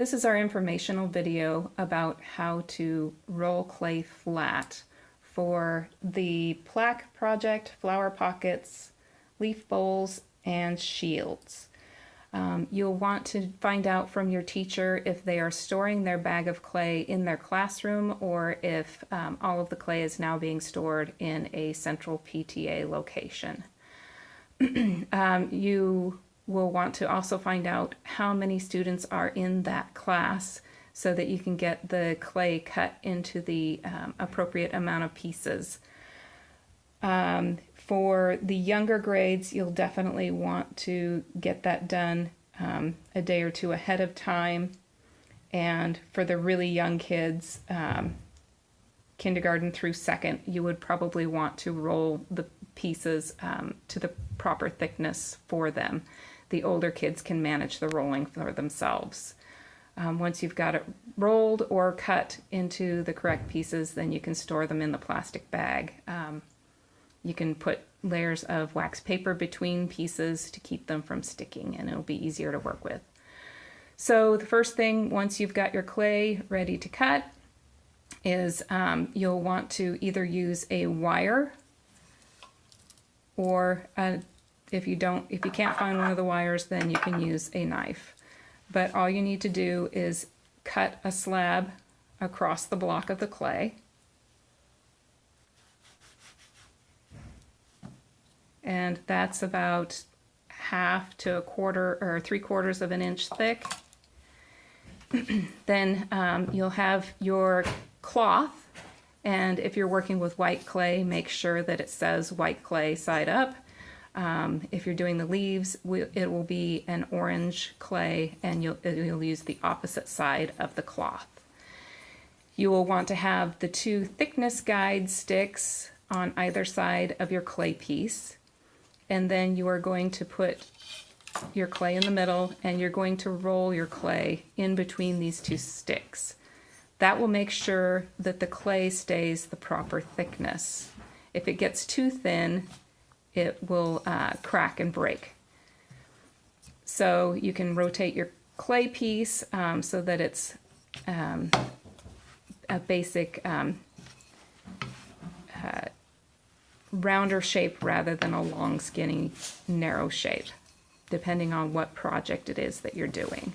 This is our informational video about how to roll clay flat for the plaque project, flower pockets, leaf bowls, and shields. You'll want to find out from your teacher if they are storing their bag of clay in their classroom or if all of the clay is now being stored in a central PTA location. You will want to also find out how many students are in that class so that you can get the clay cut into the appropriate amount of pieces. For the younger grades, you'll definitely want to get that done a day or two ahead of time. And for the really young kids, kindergarten through second, you would probably want to roll the pieces to the proper thickness for them. The older kids can manage the rolling for themselves. Once you've got it rolled or cut into the correct pieces, then you can store them in the plastic bag. You can put layers of wax paper between pieces to keep them from sticking, and it'll be easier to work with. So the first thing, once you've got your clay ready to cut, is you'll want to either use a wire or if you can't find one of the wires, then you can use a knife. But all you need to do is cut a slab across the block of the clay. And that's about 1/2 to 1/4 or 3/4 of an inch thick. Then you'll have your cloth, and if you're working with white clay, make sure that it says white clay side up. If you're doing the leaves, it will be an orange clay, and you'll use the opposite side of the cloth. You will want to have the 2 thickness guide sticks on either side of your clay piece, and then you are going to put your clay in the middle, and you're going to roll your clay in between these 2 sticks. That will make sure that the clay stays the proper thickness. If it gets too thin, it will crack and break. So you can rotate your clay piece so that it's a basic rounder shape rather than a long, skinny, narrow shape, depending on what project it is that you're doing.